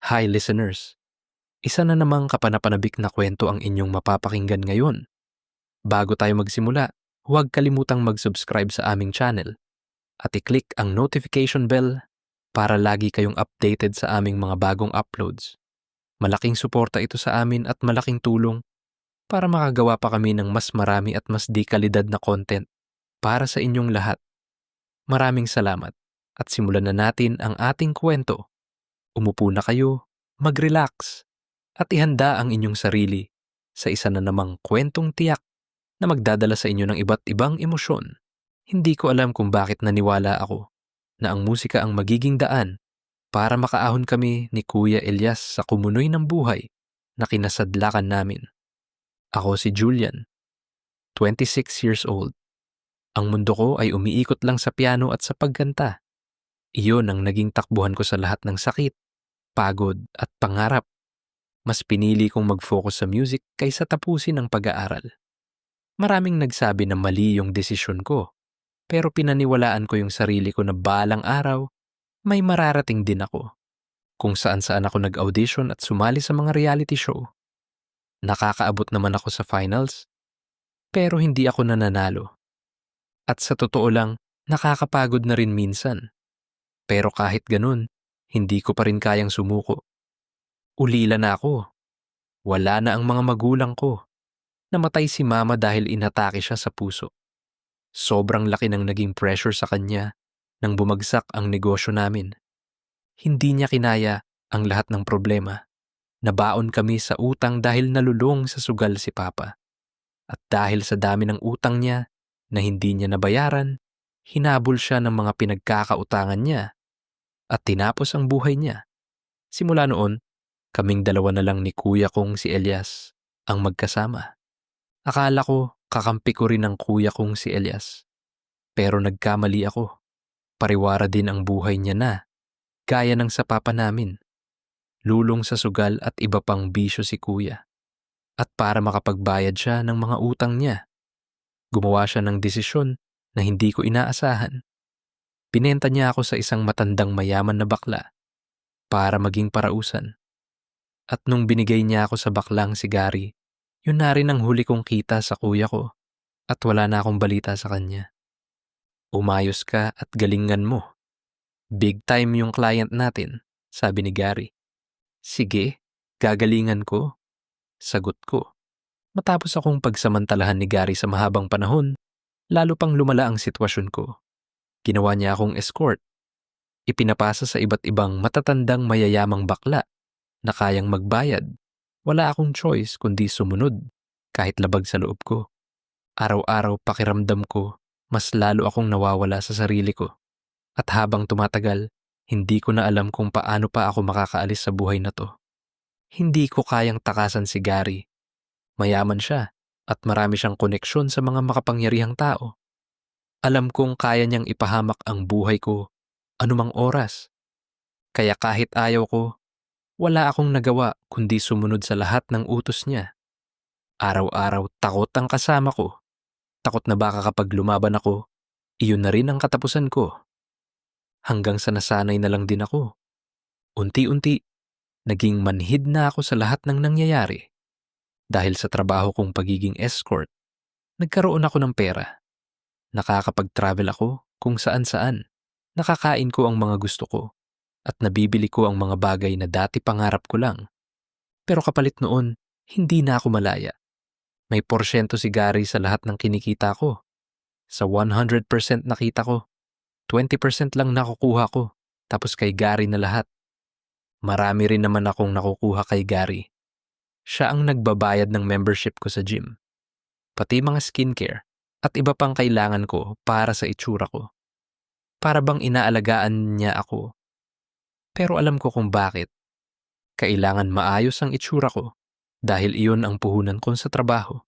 Hi listeners! Isa na namang kapanapanabik na kwento ang inyong mapapakinggan ngayon. Bago tayo magsimula, huwag kalimutang mag-subscribe sa aming channel at i-click ang notification bell para lagi kayong updated sa aming mga bagong uploads. Malaking suporta ito sa amin at malaking tulong para makagawa pa kami ng mas marami at mas di kalidad na content para sa inyong lahat. Maraming salamat at simulan na natin ang ating kwento. Umupo na kayo, mag-relax, at ihanda ang inyong sarili sa isa na namang kwentong tiyak na magdadala sa inyo ng iba't ibang emosyon. Hindi ko alam kung bakit naniwala ako na ang musika ang magiging daan para makaahon kami ni Kuya Elias sa kumunoy ng buhay na kinasadlakan namin. Ako si Julian, 26 years old. Ang mundo ko ay umiikot lang sa piano at sa pagkanta. Iyon ang naging takbuhan ko sa lahat ng sakit, pagod at pangarap. Mas pinili kong mag-focus sa music kaysa tapusin ang pag-aaral. Maraming nagsabi na mali yung desisyon ko, pero pinaniwalaan ko yung sarili ko na balang araw, may mararating din ako. Kung saan-saan ako nag-audition at sumali sa mga reality show. Nakakaabot naman ako sa finals, pero hindi ako nananalo. At sa totoo lang, nakakapagod na rin minsan. Pero kahit ganun, hindi ko pa rin kayang sumuko. Ulila na ako. Wala na ang mga magulang ko. Namatay si mama dahil inatake siya sa puso. Sobrang laki ng naging pressure sa kanya nang bumagsak ang negosyo namin. Hindi niya kinaya ang lahat ng problema. Nabaon kami sa utang dahil nalulung sa sugal si papa. At dahil sa dami ng utang niya na hindi niya nabayaran, hinabol siya ng mga pinagkakautangan niya at tinapos ang buhay niya. Simula noon, kaming dalawa na lang ni kuya kong si Elias ang magkasama. Akala ko kakampi ko rin ang kuya kong si Elias. Pero nagkamali ako. Pariwara din ang buhay niya na, gaya ng sa papa namin. Lulong sa sugal at iba pang bisyo si kuya. At para makapagbayad siya ng mga utang niya, gumawa siya ng desisyon na hindi ko inaasahan. Binenta niya ako sa isang matandang mayaman na bakla para maging parausan. At nung binigay niya ako sa baklang si Gary, yun na rin ang huli kong kita sa kuya ko at wala na akong balita sa kanya. Umayos ka at galingan mo. Big time yung client natin, sabi ni Gary. Sige, gagalingan ko, sagot ko. Matapos akong pagsamantalahan ni Gary sa mahabang panahon, lalo pang lumala ang sitwasyon ko. Ginawa niya akong escort. Ipinapasa sa iba't ibang matatandang mayayamang bakla na kayang magbayad. Wala akong choice kundi sumunod kahit labag sa loob ko. Araw-araw pakiramdam ko, mas lalo akong nawawala sa sarili ko. At habang tumatagal, hindi ko na alam kung paano pa ako makakaalis sa buhay na to. Hindi ko kayang takasan si Gary. Mayaman siya at marami siyang koneksyon sa mga makapangyarihang tao. Alam kong kaya niyang ipahamak ang buhay ko anumang oras. Kaya kahit ayaw ko, wala akong nagawa kundi sumunod sa lahat ng utos niya. Araw-araw takot ang kasama ko. Takot na baka kapag lumaban ako, iyon na rin ang katapusan ko. Hanggang sa nasanay na lang din ako. Unti-unti, naging manhid na ako sa lahat ng nangyayari. Dahil sa trabaho kong pagiging escort, nagkaroon ako ng pera. Nakakapag-travel ako kung saan-saan. Nakakain ko ang mga gusto ko at nabibili ko ang mga bagay na dati pangarap ko lang. Pero kapalit noon, hindi na ako malaya. May porsyento si Gary sa lahat ng kinikita ko. Sa 100% nakita ko, 20% lang nakukuha ko, tapos kay Gary na lahat. Marami rin naman akong nakukuha kay Gary. Siya ang nagbabayad ng membership ko sa gym. Pati mga skincare at iba pang kailangan ko para sa itsura ko. Para bang inaalagaan niya ako. Pero alam ko kung bakit. Kailangan maayos ang itsura ko dahil iyon ang puhunan ko sa trabaho.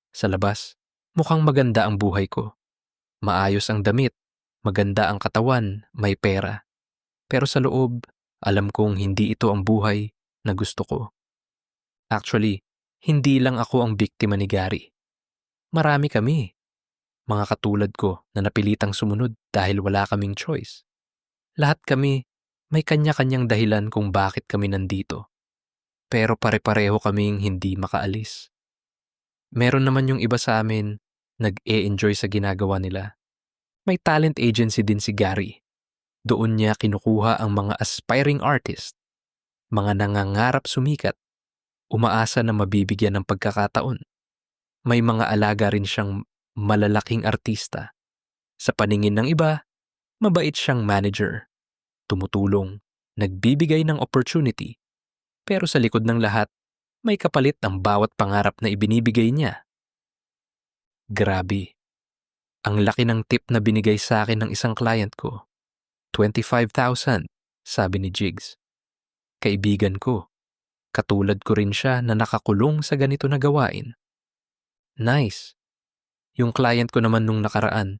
Sa labas, mukhang maganda ang buhay ko. Maayos ang damit, maganda ang katawan, may pera. Pero sa loob, alam kong hindi ito ang buhay na gusto ko. Actually, hindi lang ako ang biktima ni Gary. Marami kami. Mga katulad ko na napilitang sumunod dahil wala kaming choice. Lahat kami May kanya-kanyang dahilan kung bakit kami nandito, pero pare-pareho kaming hindi makaalis. Meron naman yung iba sa amin nag-e-enjoy sa ginagawa nila. May talent agency din si Gary. Doon niya kinukuha ang mga aspiring artist, mga nangangarap sumikat, umaasa na mabibigyan ng pagkakataon. May mga alaga rin siyang malalaking artista. Sa paningin ng iba, mabait siyang manager, tumutulong, nagbibigay ng opportunity. Pero sa likod ng lahat, may kapalit ang bawat pangarap na ibinibigay niya. Grabe. Ang laki ng tip na binigay sa akin ng isang client ko. 25,000, sabi ni Jigs. Kaibigan ko. Katulad ko rin siya na nakakulong sa ganito na gawain. Nice. Yung client ko naman nung nakaraan,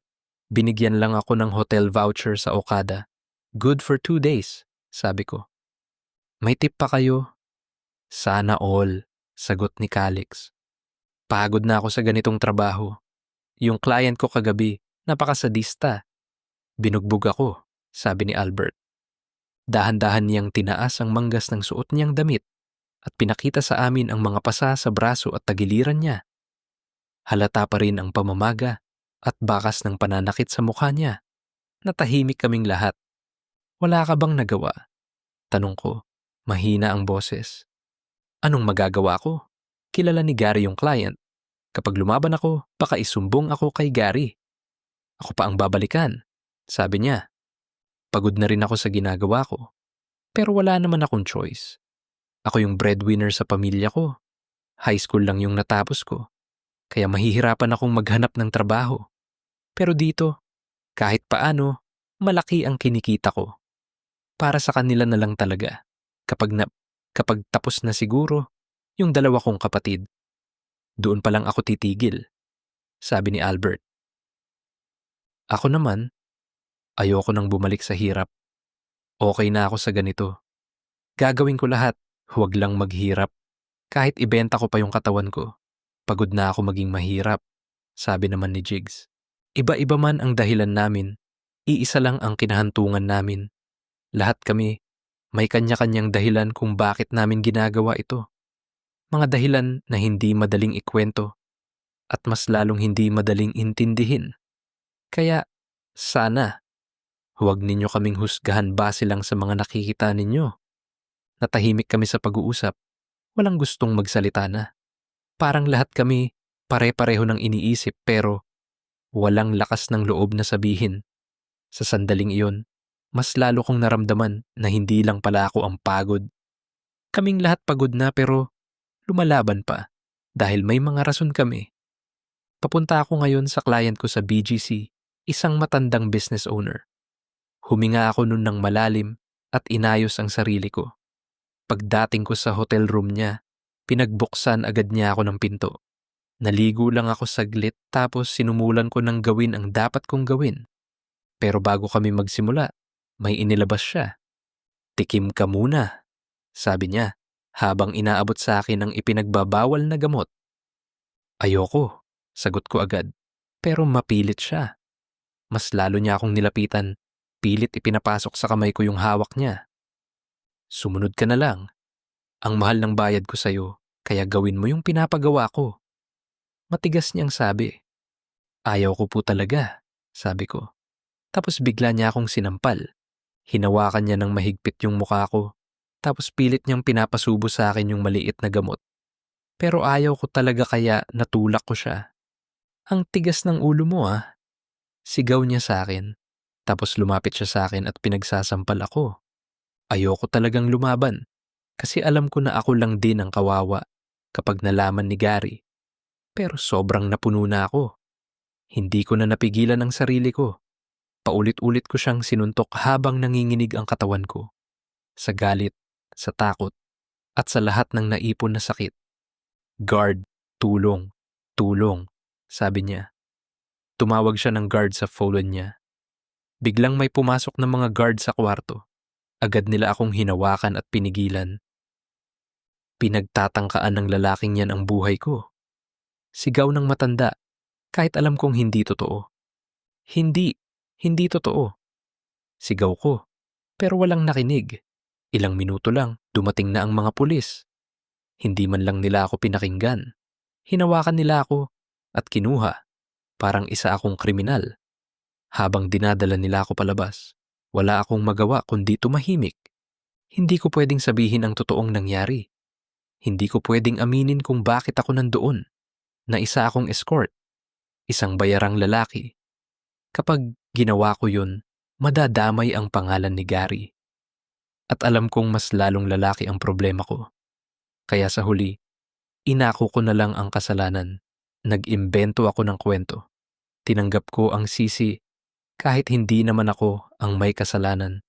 binigyan lang ako ng hotel voucher sa Okada. Good for 2 days, sabi ko. May tip pa kayo? Sana all, sagot ni Calix. Pagod na ako sa ganitong trabaho. Yung client ko kagabi, napakasadista. Binugbog ako, sabi ni Albert. Dahan-dahan niyang tinaas ang manggas ng suot niyang damit at pinakita sa amin ang mga pasa sa braso at tagiliran niya. Halata pa rin ang pamamaga at bakas ng pananakit sa mukha niya. Natahimik kaming lahat. Wala ka bang nagawa? Tanong ko, mahina ang boses. Anong magagawa ko? Kilala ni Gary yung client. Kapag lumaban ako, baka isumbong ako kay Gary. Ako pa ang babalikan, sabi niya. Pagod na rin ako sa ginagawa ko. Pero wala naman akong choice. Ako yung breadwinner sa pamilya ko. High school lang yung natapos ko. Kaya mahihirapan akong maghanap ng trabaho. Pero dito, kahit paano, malaki ang kinikita ko. Para sa kanila na lang talaga. Kapag tapos na siguro, yung dalawa kong kapatid. Doon pa lang ako titigil, sabi ni Albert. Ako naman, ayoko nang bumalik sa hirap. Okay na ako sa ganito. Gagawin ko lahat, huwag lang maghirap. Kahit ibenta ko pa yung katawan ko. Pagod na ako maging mahirap, sabi naman ni Jigs. Iba-iba man ang dahilan namin, iisa lang ang kinahantungan namin. Lahat kami, may kanya-kanyang dahilan kung bakit namin ginagawa ito. Mga dahilan na hindi madaling ikwento at mas lalong hindi madaling intindihin. Kaya, sana, huwag ninyo kaming husgahan base lang sa mga nakikita ninyo. Natahimik kami sa pag-uusap, walang gustong magsalita na. Parang lahat kami pare-pareho ng iniisip pero walang lakas ng loob na sabihin. Sa sandaling iyon, mas lalo kong naramdaman na hindi lang pala ako ang pagod. Kaming lahat pagod na pero lumalaban pa dahil may mga rason kami. Papunta ako ngayon sa client ko sa BGC, isang matandang business owner. Huminga ako nun ng malalim at inayos ang sarili ko. Pagdating ko sa hotel room niya, pinagbuksan agad niya ako ng pinto. Naligo lang ako saglit tapos sinumulan ko ng gawin ang dapat kong gawin. Pero bago kami magsimula, may inilabas siya. Tikim ka muna, sabi niya habang inaabot sa akin ang ipinagbabawal na gamot. Ayoko, sagot ko agad. Pero mapilit siya. Mas lalo niya akong nilapitan, pilit ipinapasok sa kamay ko yung hawak niya. Sumunod ka na lang. Ang mahal ng bayad ko sa'yo, kaya gawin mo yung pinapagawa ko. Matigas niyang sabi. Ayaw ko po talaga, sabi ko. Tapos bigla niya akong sinampal. Hinawakan niya ng mahigpit yung mukha ko, tapos pilit niyang pinapasubo sa akin yung maliit na gamot. Pero ayaw ko talaga kaya natulak ko siya. Ang tigas ng ulo mo ah. Sigaw niya sa akin, tapos lumapit siya sa akin at pinagsasampal ako. Ayoko talagang lumaban, kasi alam ko na ako lang din ang kawawa kapag nalaman ni Gary. Pero sobrang napuno na ako. Hindi ko na napigilan ang sarili ko. Paulit-ulit ko siyang sinuntok habang nanginginig ang katawan ko. Sa galit, sa takot, at sa lahat ng naipon na sakit. Guard, tulong, tulong, sabi niya. Tumawag siya ng guard sa phone niya. Biglang may pumasok na mga guard sa kwarto. Agad nila akong hinawakan at pinigilan. Pinagtatangkaan ng lalaking yan ang buhay ko. Sigaw ng matanda, kahit alam kong hindi totoo. Hindi totoo. Sigaw ko. Pero walang nakinig. Ilang minuto lang, dumating na ang mga pulis. Hindi man lang nila ako pinakinggan. Hinawakan nila ako at kinuha. Parang isa akong kriminal. Habang dinadala nila ako palabas, wala akong magawa kundi tumahimik. Hindi ko pwedeng sabihin ang totoong nangyari. Hindi ko pwedeng aminin kung bakit ako nandoon, na isa akong escort, isang bayarang lalaki. Kapag ginawa ko yun, madadamay ang pangalan ni Gary. At alam kong mas lalong lalaki ang problema ko. Kaya sa huli, inako ko na lang ang kasalanan. Nag-imbento ako ng kwento. Tinanggap ko ang sisi kahit hindi naman ako ang may kasalanan.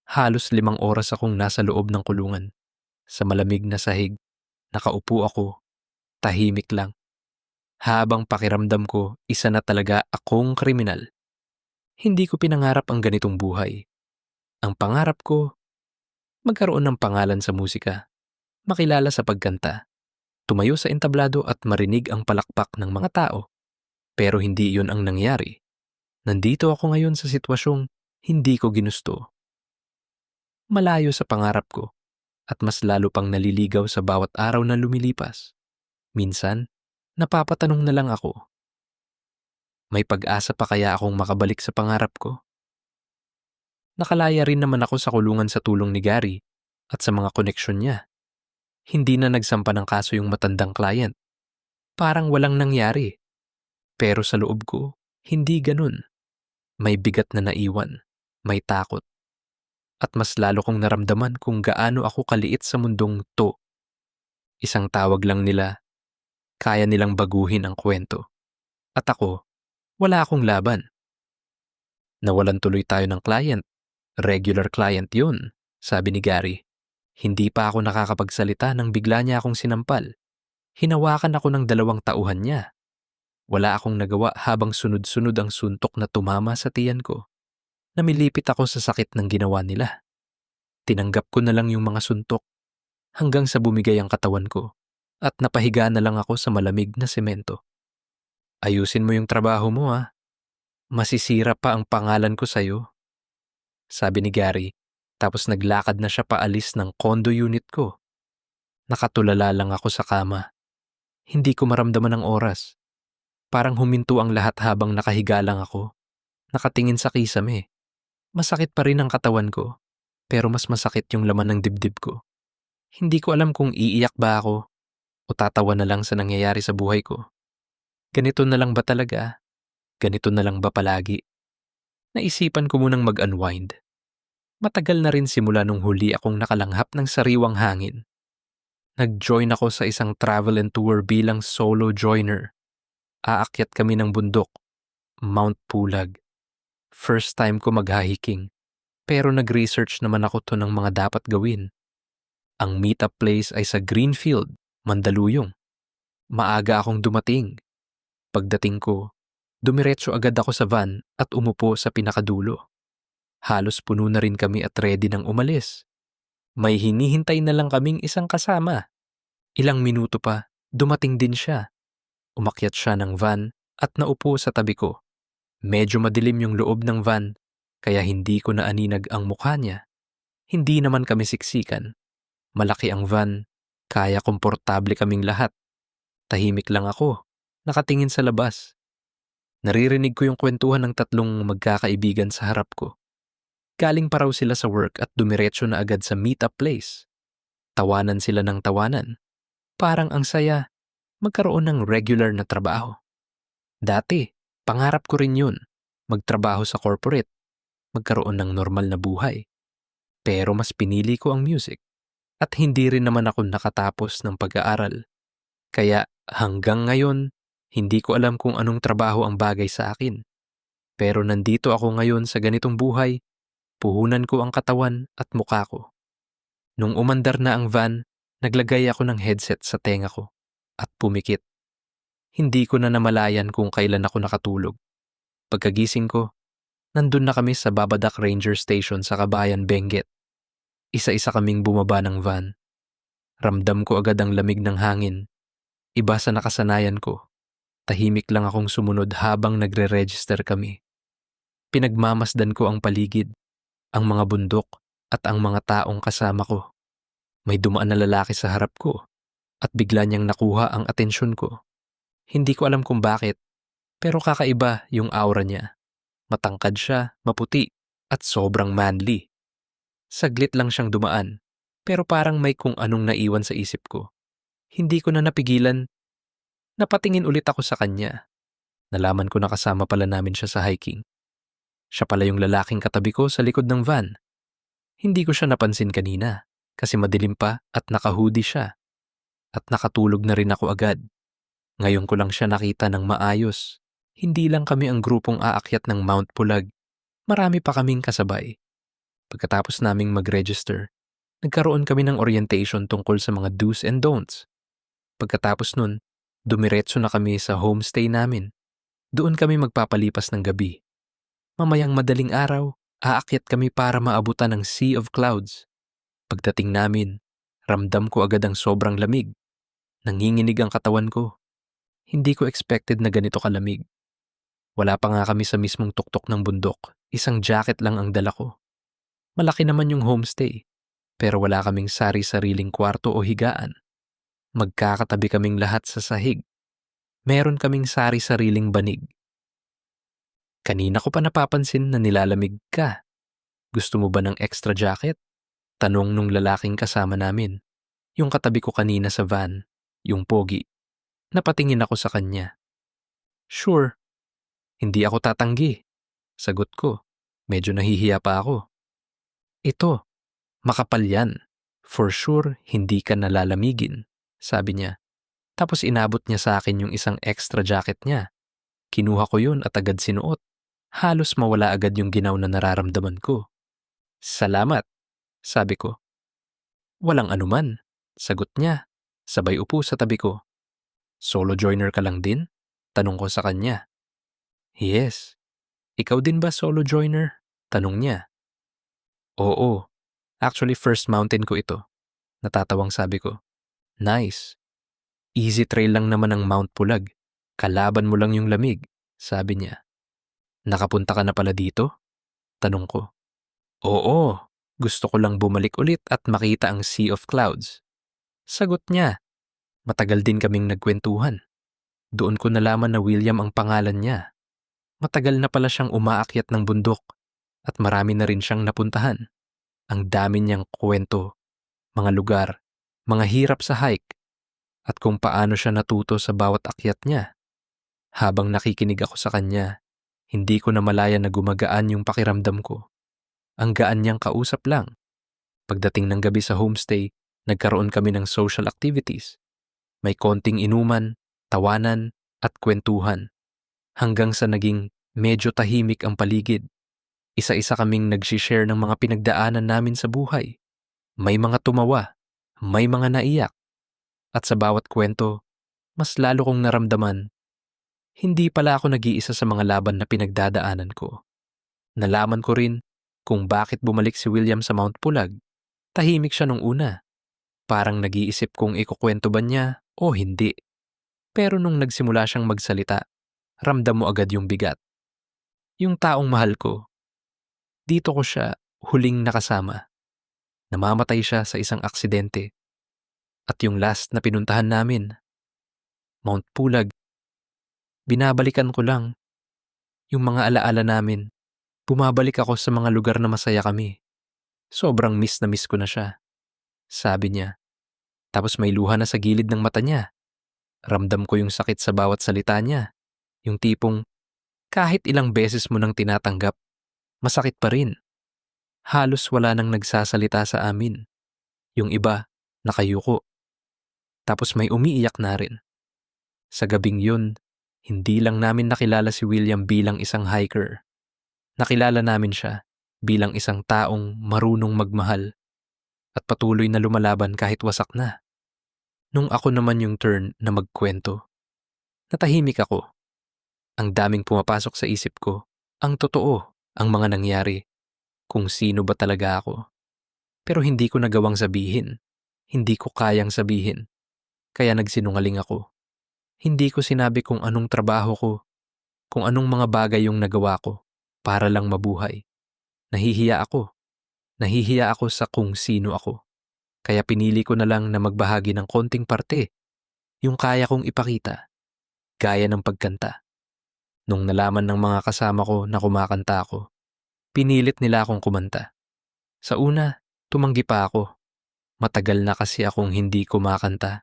Halos 5 oras akong nasa loob ng kulungan. Sa malamig na sahig, nakaupo ako, tahimik lang. Habang pakiramdam ko, isa na talaga akong kriminal. Hindi ko pinangarap ang ganitong buhay. Ang pangarap ko, magkaroon ng pangalan sa musika, makilala sa pagkanta, tumayo sa entablado at marinig ang palakpak ng mga tao. Pero hindi iyon ang nangyari. Nandito ako ngayon sa sitwasyong hindi ko ginusto. Malayo sa pangarap ko at mas lalo pang naliligaw sa bawat araw na lumilipas. Minsan, napapatanong na lang ako, may pag-asa pa kaya akong makabalik sa pangarap ko? Nakalaya rin naman ako sa kulungan sa tulong ni Gary at sa mga koneksyon niya. Hindi na nagsampa ng kaso yung matandang client. Parang walang nangyari. Pero sa loob ko, hindi ganun. May bigat na naiwan, may takot. At mas lalo kong naramdaman kung gaano ako kaliit sa mundong to. Isang tawag lang nila, kaya nilang baguhin ang kwento. At ako, wala akong laban. Nawalan tuloy tayo ng client. Regular client yun, sabi ni Gary. Hindi pa ako nakakapagsalita nang bigla niya akong sinampal. Hinawakan ako ng 2 tauhan niya. Wala akong nagawa habang sunod-sunod ang suntok na tumama sa tiyan ko. Namilipit ako sa sakit ng ginawa nila. Tinanggap ko na lang yung mga suntok hanggang sa bumigay ang katawan ko at napahiga na lang ako sa malamig na semento. Ayusin mo yung trabaho mo ha. Masisira pa ang pangalan ko sa'yo, sabi ni Gary, tapos naglakad na siya paalis ng condo unit ko. Nakatulala lang ako sa kama. Hindi ko maramdaman ang oras. Parang huminto ang lahat habang nakahiga lang ako. Nakatingin sa kisame. Masakit pa rin ang katawan ko, pero mas masakit yung laman ng dibdib ko. Hindi ko alam kung iiyak ba ako o tatawa na lang sa nangyayari sa buhay ko. Ganito na lang ba talaga? Ganito na lang ba palagi? Naisipan ko munang mag-unwind. Matagal na rin simula nung huli akong nakalanghap ng sariwang hangin. Nag-join ako sa isang travel and tour bilang solo joiner. Aakyat kami ng bundok, Mount Pulag. First time ko mag-hiking, pero nag-research naman ako to ng mga dapat gawin. Ang meetup place ay sa Greenfield, Mandaluyong. Maaga akong dumating. Pagdating ko, dumiretso agad ako sa van at umupo sa pinakadulo. Halos puno na rin kami at ready nang umalis. May hinihintay na lang kaming isang kasama. Ilang minuto pa, dumating din siya. Umakyat siya ng van at naupo sa tabi ko. Medyo madilim yung loob ng van, kaya hindi ko naaninag ang mukha niya. Hindi naman kami siksikan. Malaki ang van, kaya komportable kaming lahat. Tahimik lang ako, nakatingin sa labas. Naririnig ko yung kwentuhan ng 3 magkakaibigan sa harap ko. Galing pa raw sila sa work at dumiretso na agad sa meetup place. Tawanan sila ng tawanan. Parang ang saya, magkaroon ng regular na trabaho. Dati, pangarap ko rin yun, magtrabaho sa corporate, magkaroon ng normal na buhay. Pero mas pinili ko ang music. At hindi rin naman ako nakatapos ng pag-aaral. Kaya hanggang ngayon, hindi ko alam kung anong trabaho ang bagay sa akin. Pero nandito ako ngayon sa ganitong buhay, puhunan ko ang katawan at mukha ko. Nung umandar na ang van, naglagay ako ng headset sa tenga ko at pumikit. Hindi ko na namalayan kung kailan ako nakatulog. Pagkagising ko, nandun na kami sa Babadak Ranger Station sa Kabayan, Benguet. Isa-isa kaming bumaba ng van. Ramdam ko agad ang lamig ng hangin. Iba sa nakasanayan ko. Tahimik lang akong sumunod habang nagre-register kami. Pinagmamasdan ko ang paligid. ang mga bundok at ang mga taong kasama ko. May dumaan na lalaki sa harap ko at bigla niyang nakuha ang atensyon ko. Hindi ko alam kung bakit, pero kakaiba yung aura niya. Matangkad siya, maputi, at sobrang manly. Saglit lang siyang dumaan, pero parang may kung anong naiwan sa isip ko. Hindi ko na napigilan. Napatingin ulit ako sa kanya. Nalaman ko na kasama pala namin siya sa hiking. Siya pala yung lalaking katabi ko sa likod ng van. Hindi ko siya napansin kanina kasi madilim pa at naka-hoodie siya. At nakatulog na rin ako agad. Ngayon ko lang siya nakita ng maayos. Hindi lang kami ang grupong aakyat ng Mount Pulag. Marami pa kaming kasabay. Pagkatapos naming mag-register, nagkaroon kami ng orientation tungkol sa mga do's and don'ts. Pagkatapos nun, dumiretso na kami sa homestay namin. Doon kami magpapalipas ng gabi. Mamayang madaling araw, aakyat kami para maabutan ng sea of clouds. Pagdating namin, ramdam ko agad ang sobrang lamig. Nanginginig ang katawan ko. Hindi ko expected na ganito kalamig. Wala pa nga kami sa mismong tuktok ng bundok. Isang jacket lang ang dala ko. Malaki naman yung homestay, pero wala kaming sari-sariling kwarto o higaan. Magkakatabi kaming lahat sa sahig. Meron kaming sari-sariling banig. Kanina ko pa napapansin na nilalamig ka. Gusto mo ba ng extra jacket? Tanong nung lalaking kasama namin. Yung katabi ko kanina sa van, yung pogi. Napatingin ako sa kanya. Sure. Hindi ako tatanggi. Sagot ko. Medyo nahihiya pa ako. Ito, makapal yan. For sure, hindi ka nalalamigin, sabi niya. Tapos inabot niya sa akin yung isang extra jacket niya. Kinuha ko yun at agad sinuot. Halos mawala agad yung ginaw na nararamdaman ko. Salamat, sabi ko. Walang anuman, sagot niya. Sabay upo sa tabi ko. Solo joiner ka lang din? Tanong ko sa kanya. Yes. Ikaw din ba solo joiner? Tanong niya. Oo. Actually, first mountain ko ito. Natatawang sabi ko. Nice. Easy trail lang naman ang Mount Pulag. Kalaban mo lang yung lamig, sabi niya. Nakapunta ka na pala dito? Tanong ko. Oo. Gusto ko lang bumalik ulit at makita ang sea of clouds. Sagot niya. Matagal din kaming nagkwentuhan. Doon ko nalaman na William ang pangalan niya. Matagal na pala siyang umaakyat ng bundok at marami na rin siyang napuntahan. Ang dami niyang kwento, mga lugar, mga hirap sa hike, at kung paano siya natuto sa bawat akyat niya. Habang nakikinig ako sa kanya, hindi ko na malaya na gumagaan yung pakiramdam ko. Ang gaan niyang kausap lang. Pagdating ng gabi sa homestay, nagkaroon kami ng social activities. May konting inuman, tawanan, at kwentuhan. Hanggang sa naging medyo tahimik ang paligid. Isa-isa kaming nag-share ng mga pinagdaanan namin sa buhay. May mga tumawa, may mga naiyak. At sa bawat kwento, mas lalo kong naramdaman, hindi pala ako nag-iisa sa mga laban na pinagdadaanan ko. Nalaman ko rin kung bakit bumalik si William sa Mount Pulag. Tahimik siya nung una. Parang nag-iisip kung ikukwento ba niya o hindi. Pero nung nagsimula siyang magsalita, ramdam mo agad yung bigat. Yung taong mahal ko, dito ko siya huling nakasama. Namamatay siya sa isang aksidente. At yung last na pinuntahan namin, Mount Pulag, binabalikan ko lang yung mga alaala namin. Bumabalik ako sa mga lugar na masaya kami. Sobrang miss na miss ko na siya, sabi niya. Tapos may luha na sa gilid ng mata niya. Ramdam ko yung sakit sa bawat salita niya. Yung tipong kahit ilang beses mo nang tinatanggap, masakit pa rin. Halos wala nang nagsasalita sa amin. Yung iba, nakayuko. Tapos may umiiyak na rin. Sa gabing yun, hindi lang namin nakilala si William bilang isang hiker. Nakilala namin siya bilang isang taong marunong magmahal at patuloy na lumalaban kahit wasak na. Nung ako naman yung turn na magkwento, natahimik ako. Ang daming pumapasok sa isip ko. Ang totoo, ang mga nangyari. Kung sino ba talaga ako. Pero hindi ko nagawang sabihin. Hindi ko kayang sabihin. Kaya nagsinungaling ako. Hindi ko sinabi kung anong trabaho ko, kung anong mga bagay yung nagawa ko para lang mabuhay. Nahihiya ako Nahihiya ako sa kung sino ako. Kaya pinili ko na lang na magbahagi ng konting parte, yung kaya kong ipakita, gaya ng pagkanta. Nung nalaman ng mga kasama ko na kumakanta ako, pinilit nila akong kumanta. Sa una, tumanggi pa ako. Matagal na kasi akong hindi kumakanta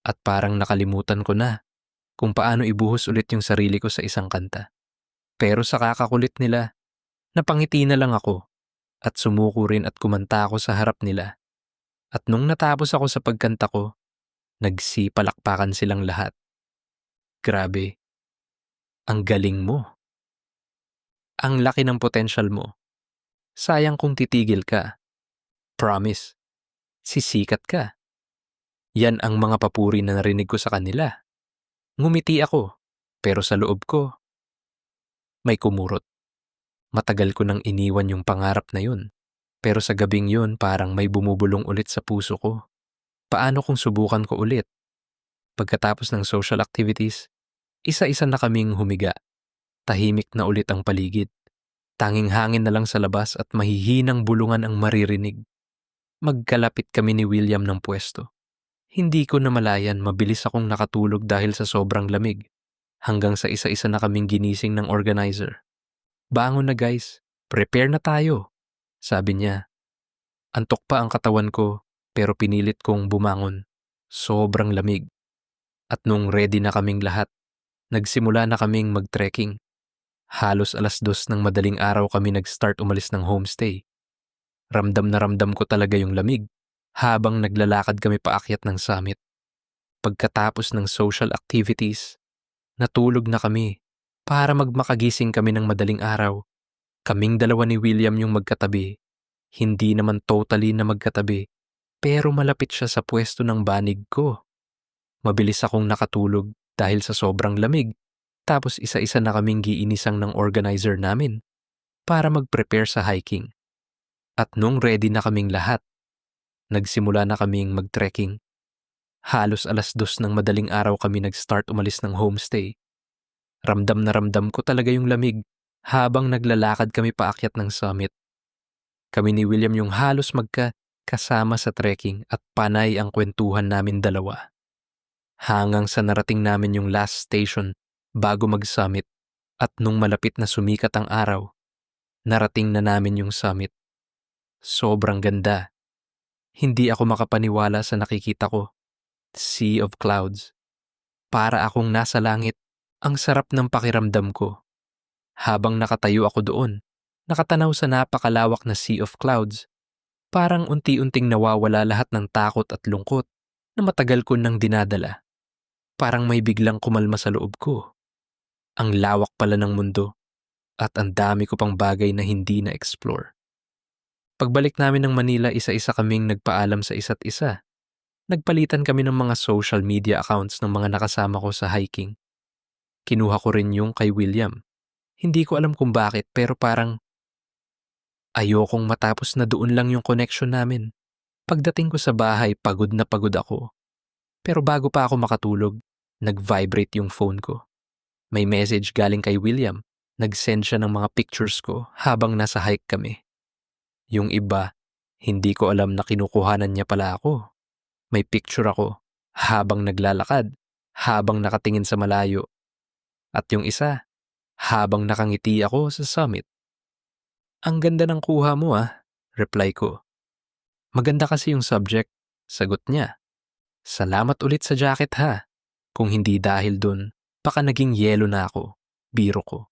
at parang nakalimutan ko na kung paano ibuhos ulit yung sarili ko sa isang kanta. Pero sa kakakulit nila, napangiti na lang ako at sumuko rin at kumanta ako sa harap nila. At nung natapos ako sa pagkanta ko, nagsipalakpakan silang lahat. Grabe, ang galing mo. Ang laki ng potensyal mo. Sayang kung titigil ka. Promise, sisikat ka. Yan ang mga papuri na narinig ko sa kanila. Ngumiti ako, pero sa loob ko, may kumurot. Matagal ko nang iniwan yung pangarap na yun. Pero sa gabing yun parang may bumubulong ulit sa puso ko. Paano kung subukan ko ulit? Pagkatapos ng social activities, isa-isa na kaming humiga. Tahimik na ulit ang paligid. Tanging hangin na lang sa labas at mahihinang bulungan ang maririnig. Magkalapit kami ni William ng pwesto. Hindi ko namalayan mabilis akong nakatulog dahil sa sobrang lamig. Hanggang sa isa-isa na kaming ginising ng organizer. Bangon na guys, prepare na tayo, sabi niya. Antok pa ang katawan ko pero pinilit kong bumangon. Sobrang lamig. At nung ready na kaming lahat, nagsimula na kaming mag-trekking. Halos 2:00 ng madaling araw kami nag-start umalis ng homestay. Ramdam na ramdam ko talaga yung lamig habang naglalakad kami paakyat ng summit. Pagkatapos ng social activities, natulog na kami para makagising kami ng madaling araw. Kaming dalawa ni William yung magkatabi. Hindi naman totally na magkatabi, pero malapit siya sa pwesto ng banig ko. Mabilis akong nakatulog dahil sa sobrang lamig. Tapos isa-isa na kaming giinisang ng organizer namin para mag-prepare sa hiking. At nung ready na kaming lahat, nagsimula na kaming mag-trekking. Halos 2:00 ng madaling araw kami nag-start umalis ng homestay. Ramdam na ramdam ko talaga yung lamig habang naglalakad kami paakyat ng summit. Kami ni William yung halos magkasama sa trekking at panay ang kwentuhan namin dalawa. Hanggang sa narating namin yung last station bago mag-summit at nung malapit na sumikat ang araw, narating na namin yung summit. Sobrang ganda. Hindi ako makapaniwala sa nakikita ko. Sea of clouds. Para akong nasa langit. Ang sarap ng pakiramdam ko. Habang nakatayo ako doon, nakatanaw sa napakalawak na sea of clouds. Parang unti-unting nawawala lahat ng takot at lungkot na matagal ko nang dinadala. Parang may biglang kumalma sa loob ko. Ang lawak pala ng mundo at ang dami ko pang bagay na hindi na-explore. Pagbalik namin ng Manila, isa-isa kaming nagpaalam sa isa't isa. Nagpalitan kami ng mga social media accounts ng mga nakasama ko sa hiking. Kinuha ko rin yung kay William. Hindi ko alam kung bakit pero parang ayokong matapos na doon lang yung connection namin. Pagdating ko sa bahay, pagod na pagod ako. Pero bago pa ako makatulog, nag-vibrate yung phone ko. May message galing kay William. Nag-send siya ng mga pictures ko habang nasa hike kami. Yung iba, hindi ko alam na kinukuhanan niya pala ako. May picture ako habang naglalakad, habang nakatingin sa malayo. At yung isa, habang nakangiti ako sa summit. Ang ganda ng kuha mo reply ko. Maganda kasi yung subject, sagot niya. Salamat ulit sa jacket ha. Kung hindi dahil dun, baka naging yelo na ako, biro ko.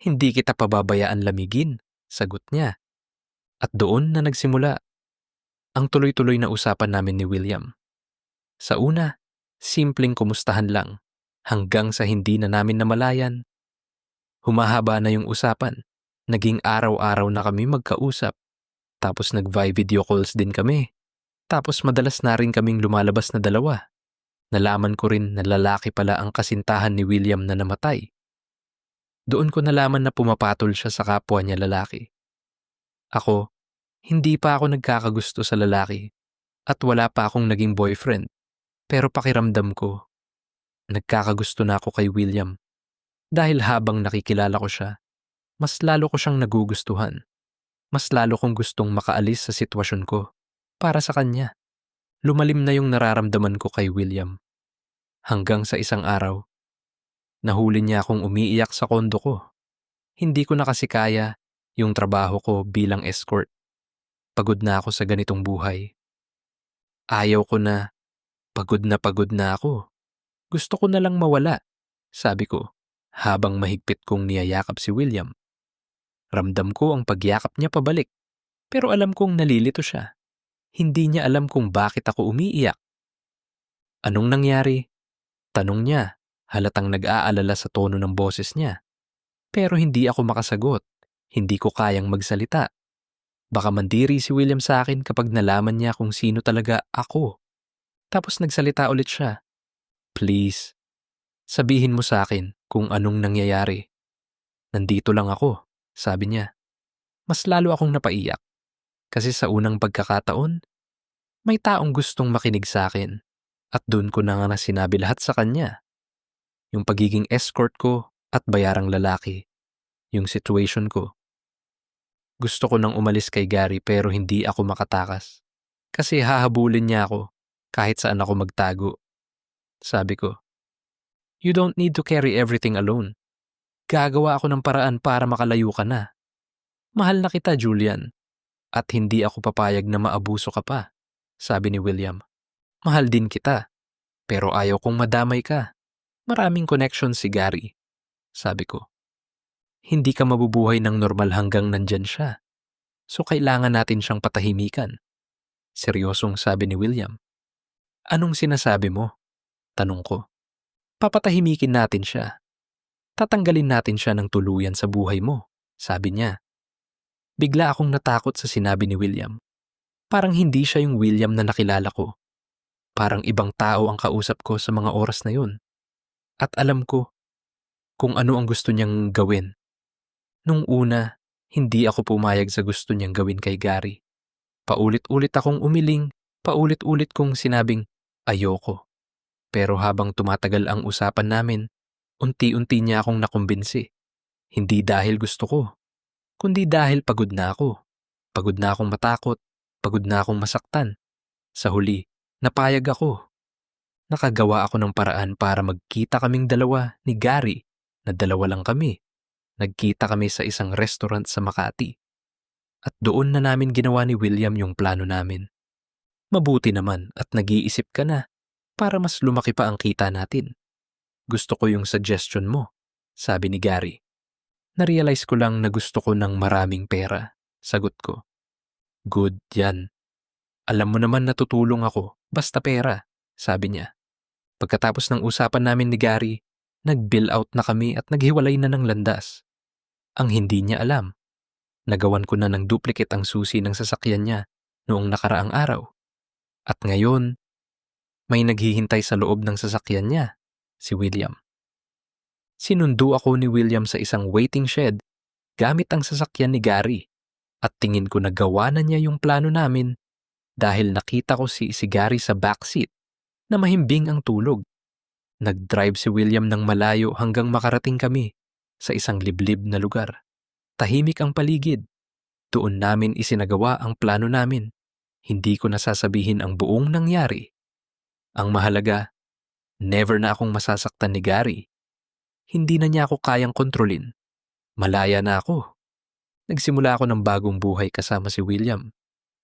Hindi kita pababayaan lamigin, sagot niya. At doon na nagsimula ang tuloy-tuloy na usapan namin ni William. Sa una, simpleng kumustahan lang, hanggang sa hindi na namin namalayan. Humahaba na yung usapan, naging araw-araw na kami magkausap, tapos nag-video calls din kami. Tapos madalas na rin kaming lumalabas na dalawa. Nalaman ko rin na lalaki pala ang kasintahan ni William na namatay. Doon ko nalaman na pumapatol siya sa kapwa niya lalaki. Ako, hindi pa ako nagkakagusto sa lalaki at wala pa akong naging boyfriend. Pero pakiramdam ko, nagkakagusto na ako kay William. Dahil habang nakikilala ko siya, mas lalo ko siyang nagugustuhan. mas lalo kong gustong makaalis sa sitwasyon ko para sa kanya. Lumalim na yung nararamdaman ko kay William. Hanggang sa isang araw, nahuli niya akong umiiyak sa kondo ko. Hindi ko na kasi kaya yung trabaho ko bilang escort. Pagod na ako sa ganitong buhay. Ayaw ko na, pagod na ako. Gusto ko na lang mawala, sabi ko, habang mahigpit kong niyayakap si William. Ramdam ko ang pagyakap niya pabalik, pero alam kong nalilito siya. Hindi niya alam kung bakit ako umiiyak. Anong nangyari? Tanong niya, halatang nag-aalala sa tono ng boses niya. Pero hindi ako makasagot. Hindi ko kayang magsalita. Baka mandiri si William sa akin kapag nalaman niya kung sino talaga ako. Tapos nagsalita ulit siya. Please, sabihin mo sa akin kung anong nangyayari. Nandito lang ako, sabi niya. Mas lalo akong napaiyak. Kasi sa unang pagkakataon, may taong gustong makinig sa akin. At doon ko na nga sinabi lahat sa kanya. Yung pagiging escort ko at bayarang lalaki. Yung situation ko. Gusto ko nang umalis kay Gary pero hindi ako makatakas. Kasi hahabulin niya ako kahit saan ako magtago. Sabi ko, you don't need to carry everything alone. Gagawa ako ng paraan para makalayo ka na. Mahal na kita, Julian. At hindi ako papayag na maabuso ka pa, sabi ni William. Mahal din kita, pero ayaw kong madamay ka. Maraming connection si Gary, sabi ko. Hindi ka mabubuhay ng normal hanggang nandyan siya. So kailangan natin siyang patahimikan. Seryosong sabi ni William. Anong sinasabi mo? Tanong ko. Papatahimikin natin siya. Tatanggalin natin siya ng tuluyan sa buhay mo, sabi niya. Bigla akong natakot sa sinabi ni William. Parang hindi siya yung William na nakilala ko. Parang ibang tao ang kausap ko sa mga oras na yun. At alam ko kung ano ang gusto niyang gawin. Nung una, hindi ako pumayag sa gusto niyang gawin kay Gary. Paulit-ulit akong umiling, paulit-ulit kong sinabing ayoko. Pero habang tumatagal ang usapan namin, unti-unti niya akong nakumbinsi. Hindi dahil gusto ko, kundi dahil pagod na ako. Pagod na akong matakot, pagod na akong masaktan. Sa huli, napayag ako. Nakagawa ako ng paraan para magkita kaming dalawa ni Gary na dalawa lang kami. Nagkita kami sa isang restaurant sa Makati. At doon na namin ginawa ni William yung plano namin. Mabuti naman at nag-iisip ka na para mas lumaki pa ang kita natin. Gusto ko yung suggestion mo, sabi ni Gary. Narealize ko lang na gusto ko ng maraming pera, sagot ko. Good yan. Alam mo naman natutulong ako, basta pera, sabi niya. Pagkatapos ng usapan namin ni Gary, nag-bill out na kami at naghiwalay na ng landas. Ang hindi niya alam, nagawan ko na ng duplicate ang susi ng sasakyan niya noong nakaraang araw. At ngayon, may naghihintay sa loob ng sasakyan niya, si William. Sinundo ako ni William sa isang waiting shed gamit ang sasakyan ni Gary at tingin ko na gawa na niya yung plano namin dahil nakita ko si Gary sa backseat na mahimbing ang tulog. Nag-drive si William ng malayo hanggang makarating kami sa isang liblib na lugar. Tahimik ang paligid. Doon namin isinagawa ang plano namin. Hindi ko nasasabihin ang buong nangyari. Ang mahalaga, never na akong masasaktan ni Gary. Hindi na niya ako kayang kontrolin. Malaya na ako. Nagsimula ako ng bagong buhay kasama si William.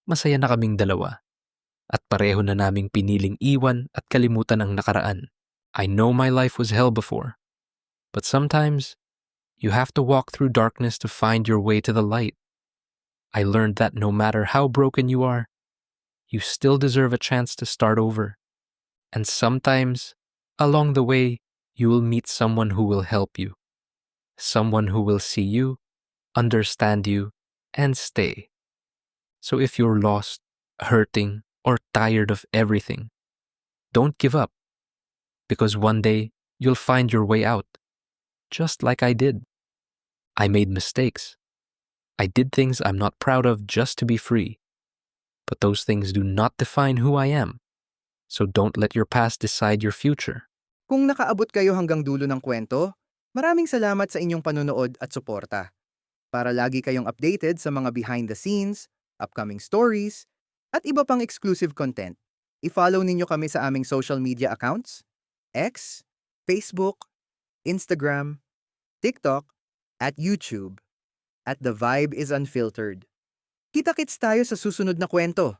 Masaya na kaming dalawa. At pareho na naming piniling iwan at kalimutan ang nakaraan. I know my life was hell before. But sometimes, you have to walk through darkness to find your way to the light. I learned that no matter how broken you are, you still deserve a chance to start over. And sometimes, along the way, you will meet someone who will help you. Someone who will see you, understand you, and stay. So if you're lost, hurting, or tired of everything, don't give up. Because one day, you'll find your way out. Just like I did. I made mistakes. I did things I'm not proud of just to be free. But those things do not define who I am. So don't let your past decide your future. Kung nakaabot kayo hanggang dulo ng kwento, maraming salamat sa inyong panonood at suporta. Para lagi kayong updated sa mga behind the scenes, upcoming stories, at iba pang exclusive content. I-follow ninyo kami sa aming social media accounts, X, Facebook, Instagram, TikTok, at YouTube. At The Vibe is Unfiltered. Kita-kits tayo sa susunod na kwento.